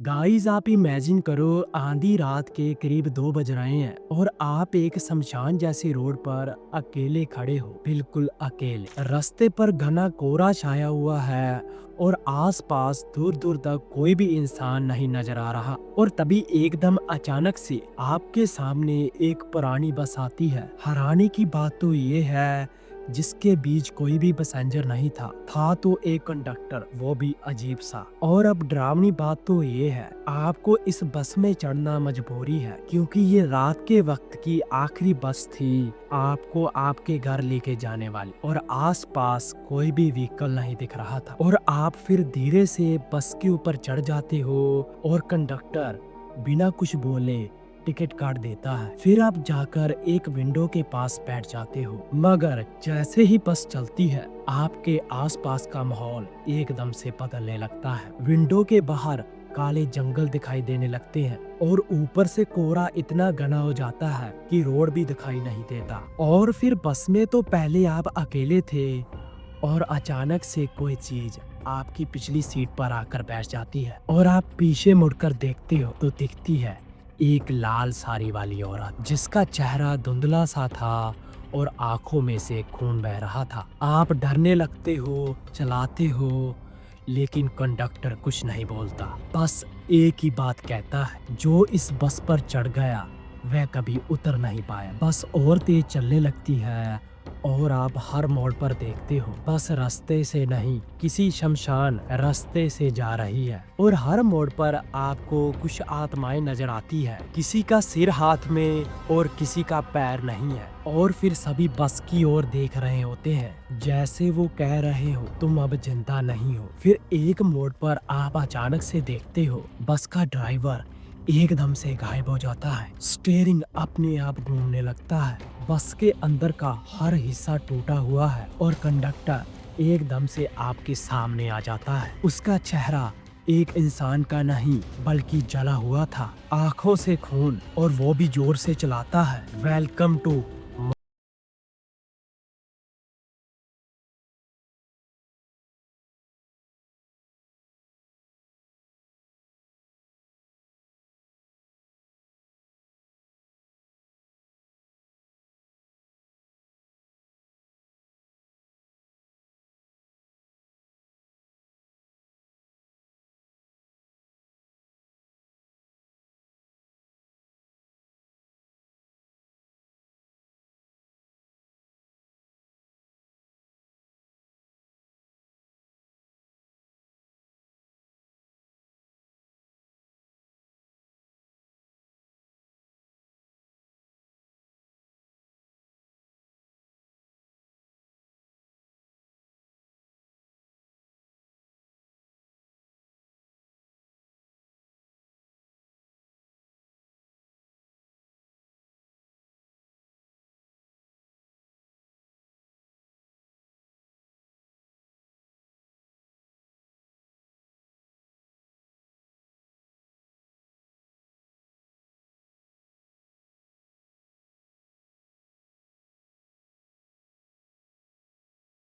Guys आप imagine करो आधी रात के करीब 2 बज रहे हैं और आप एक शमशान जैसी रोड पर अकेले खड़े हो, बिल्कुल अकेले। रास्ते पर घना कोहरा छाया हुआ है और आसपास दूर दूर तक कोई भी इंसान नहीं नजर आ रहा। और तभी एकदम अचानक से आपके सामने एक पुरानी बस आती है। हैरानी की बात तो ये है जिसके बीच कोई भी पैसेंजर नहीं था तो एक कंडक्टर, वो भी अजीब सा। और अब डरावनी बात तो ये है, आपको इस बस में चढ़ना मजबूरी है क्योंकि ये रात के वक्त की आखिरी बस थी आपको आपके घर लेके जाने वाली। और आसपास कोई भी व्हीकल नहीं दिख रहा था और आप फिर धीरे से बस के ऊपर चढ़ जाते हो और कंडक्टर बिना कुछ बोले टिकट काट देता है। फिर आप जाकर एक विंडो के पास बैठ जाते हो, मगर जैसे ही बस चलती है आपके आसपास का माहौल एकदम से बदलने लगता है। विंडो के बाहर काले जंगल दिखाई देने लगते हैं और ऊपर से कोहरा इतना घना हो जाता है कि रोड भी दिखाई नहीं देता। और फिर बस में तो पहले आप अकेले थे और अचानक से कोई चीज आपकी पिछली सीट पर आकर बैठ जाती है और आप पीछे मुड़कर देखते हो तो दिखती है एक लाल साड़ी वाली औरत जिसका चेहरा धुंधला सा था और आंखों में से खून बह रहा था। आप डरने लगते हो, चलाते हो, लेकिन कंडक्टर कुछ नहीं बोलता, बस एक ही बात कहता है, जो इस बस पर चढ़ गया वह कभी उतर नहीं पाया। बस और तेज चलने लगती है और आप हर मोड़ पर देखते हो बस रास्ते से नहीं किसी शमशान रास्ते से जा रही है। और हर मोड़ पर आपको कुछ आत्माएं नजर आती है, किसी का सिर हाथ में और किसी का पैर नहीं है। और फिर सभी बस की ओर देख रहे होते हैं जैसे वो कह रहे हो तुम अब जिंदा नहीं हो। फिर एक मोड़ पर आप अचानक से देखते हो बस का ड्राइवर एकदम से गायब हो जाता है। स्टीयरिंग अपने आप घूमने लगता है, बस के अंदर का हर हिस्सा टूटा हुआ है और कंडक्टर एकदम से आपके सामने आ जाता है। उसका चेहरा एक इंसान का नहीं बल्कि जला हुआ था, आंखों से खून, और वो भी जोर से चलाता है, वेलकम टू।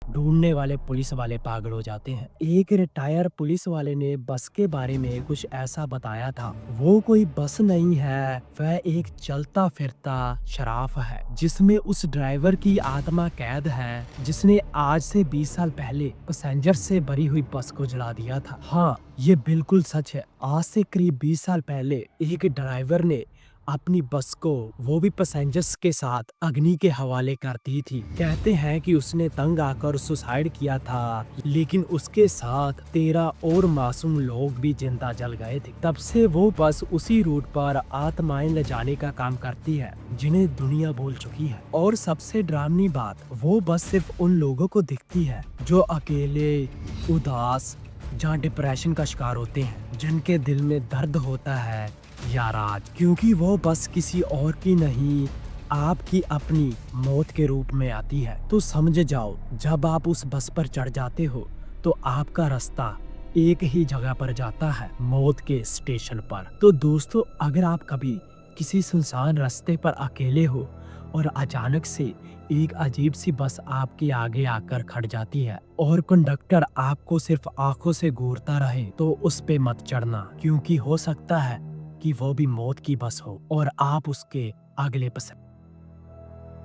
ढूंढने वाले पुलिस वाले पागल हो जाते हैं। एक रिटायर पुलिस वाले ने बस के बारे में कुछ ऐसा बताया था, वो कोई बस नहीं है, वह एक चलता फिरता शराफ है जिसमें उस ड्राइवर की आत्मा कैद है जिसने आज से 20 साल पहले पैसेंजर से भरी हुई बस को जला दिया था। हाँ, ये बिल्कुल सच है। आज से करीब 20 साल पहले एक ड्राइवर ने अपनी बस को, वो भी पैसेंजर्स के साथ, अग्नि के हवाले कर दी थी। कहते हैं कि उसने तंग आकर सुसाइड किया था, लेकिन उसके साथ 13 और मासूम लोग भी जिंदा जल गए थे। तब से वो बस उसी रूट पर आत्माएं ले जाने का काम करती है जिन्हें दुनिया भूल चुकी है। और सबसे डरावनी बात, वो बस सिर्फ उन लोगों को दिखती है जो अकेले, उदास, जहाँ डिप्रेशन का शिकार होते हैं, जिनके दिल में दर्द होता है या राज, क्योंकि वो बस किसी और की नहीं, आपकी अपनी मौत के रूप में आती है। तो समझ जाओ, जब आप उस बस पर चढ़ जाते हो तो आपका रास्ता एक ही जगह पर जाता है, मौत के स्टेशन पर। तो दोस्तों, अगर आप कभी किसी सुनसान रास्ते पर अकेले हो और अचानक से एक अजीब सी बस आपके आगे आकर खड़ जाती है और कंडक्टर आपको सिर्फ आंखों से घूरता रहे तो उस पे मत चढ़ना, क्योंकि हो सकता है कि वो भी मौत की बस हो और आप उसके अगले बस।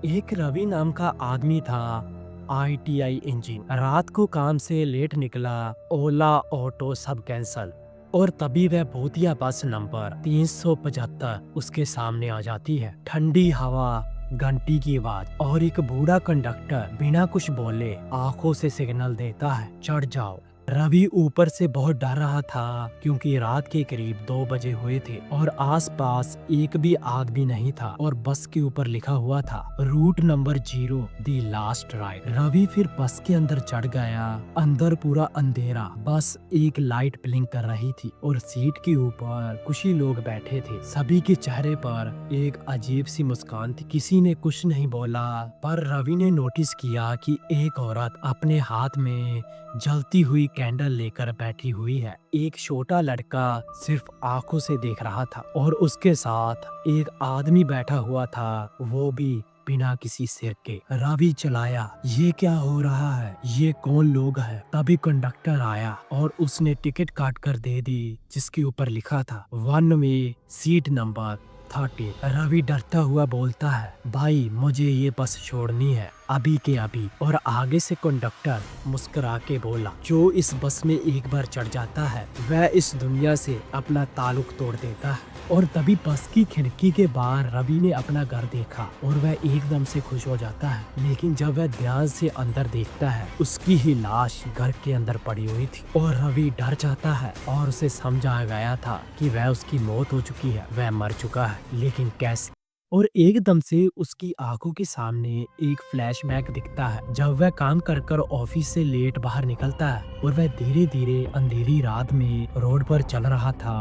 एक रवि नाम का आदमी था, ITI इंजीन। रात को काम से लेट निकला, ओला ऑटो सब कैंसल, और तभी वह भूतिया बस नंबर 375 उसके सामने आ जाती है। ठंडी हवा, घंटी की आवाज और एक बूढ़ा कंडक्टर बिना कुछ बोले आंखों से सिग्नल देता है, चढ़ जाओ। रवि ऊपर से बहुत डर रहा था क्योंकि रात के करीब 2 बजे हुए थे और आसपास एक भी आदमी नहीं था और बस के ऊपर लिखा हुआ था route number 0 the last ride. Ravi फिर बस के अंदर चढ़ गया। अंदर पूरा अंधेरा, बस एक लाइट ब्लिंक कर रही थी और सीट के ऊपर कुछ ही लोग बैठे थे। सभी के चेहरे पर एक अजीब सी मुस्कान थी। किसी ने कुछ नहीं बोला, पर रवि ने नोटिस किया कि एक औरत अपने हाथ में जलती हुई कैंडल लेकर बैठी हुई है। एक छोटा लड़का सिर्फ आंखों से देख रहा था और उसके साथ एक आदमी बैठा हुआ था, वो भी बिना किसी सिर के। रवि चलाया, ये क्या हो रहा है, ये कौन लोग हैं? तभी कंडक्टर आया और उसने टिकट काट कर दे दी, जिसके ऊपर लिखा था 1 वे सीट नंबर 30। रवि डरता हुआ बोलता है, भाई मुझे ये बस छोड़नी है अभी के अभी। और आगे से कंडक्टर मुस्कुरा के बोला, जो इस बस में एक बार चढ़ जाता है वह इस दुनिया से अपना ताल्लुक तोड़ देता है। और तभी बस की खिड़की के बाहर रवि ने अपना घर देखा और वह एकदम से खुश हो जाता है। लेकिन जब वह ध्यान से अंदर देखता है, उसकी ही लाश घर के अंदर पड़ी हुई थी और रवि डर जाता है और उसे समझ आ गया था कि वह उसकी मौत हो चुकी है, वह मर चुका है, लेकिन कैसे? और एकदम से उसकी आंखों के सामने एक फ्लैशबैक दिखता है जब वह काम कर कर ऑफिस से लेट बाहर निकलता है और वह धीरे धीरे अंधेरी रात में रोड पर चल रहा था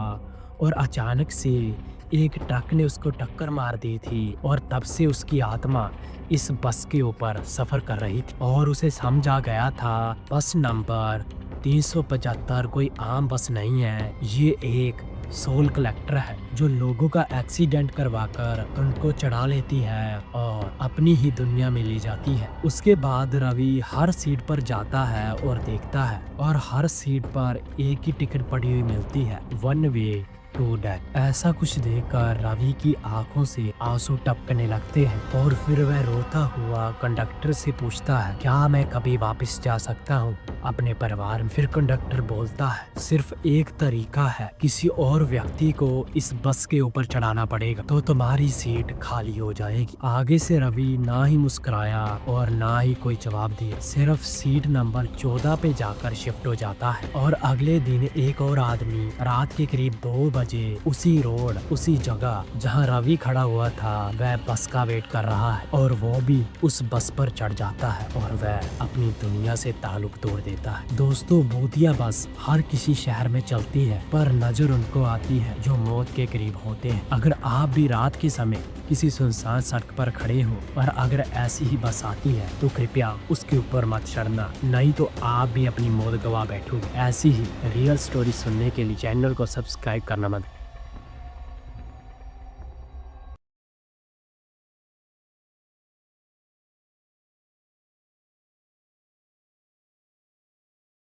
और अचानक से एक ट्रक ने उसको टक्कर मार दी थी और तब से उसकी आत्मा इस बस के ऊपर सफर कर रही थी और उसे समझ आ गया था बस नंबर 375 कोई आम बस नहीं है, ये एक सोल कलेक्टर है जो लोगों का एक्सीडेंट करवाकर उनको चढ़ा लेती है और अपनी ही दुनिया में ले जाती है। उसके बाद रवि हर सीट पर जाता है और देखता है और हर सीट पर एक ही टिकट पड़ी हुई मिलती है, 1 वे टू डेथ। ऐसा कुछ देखकर रवि की आंखों से आंसू टपकने लगते हैं और फिर वह रोता हुआ कंडक्टर से पूछता है, क्या मैं कभी वापस जा सकता हूँ अपने परिवार में? फिर कंडक्टर बोलता है, सिर्फ एक तरीका है, किसी और व्यक्ति को इस बस के ऊपर चढ़ाना पड़ेगा तो तुम्हारी सीट खाली हो जाएगी। आगे से रवि ना ही मुस्कुराया और ना ही कोई जवाब दिया, सिर्फ सीट नंबर 14 पे जाकर शिफ्ट हो जाता है। और अगले दिन एक और आदमी रात के करीब 2 बजे उसी रोड, उसी जगह जहां रवि खड़ा हुआ था, वह बस का वेट कर रहा है और वो भी उस बस पर चढ़ जाता है और वह अपनी दुनिया से ताल्लुक तोड़ देता है। दोस्तों, भूतिया बस हर किसी शहर में चलती है, पर नजर उनको आती है जो मौत के करीब होते हैं। अगर आप भी रात के समय किसी सुनसान सड़क पर खड़े हो और अगर ऐसी ही बस आती है तो कृपया उसके ऊपर मत चढ़ना, नहीं तो आप भी अपनी मौत गवा बैठोगे। ऐसी ही रियल स्टोरी सुनने के लिए चैनल को सब्सक्राइब करना मत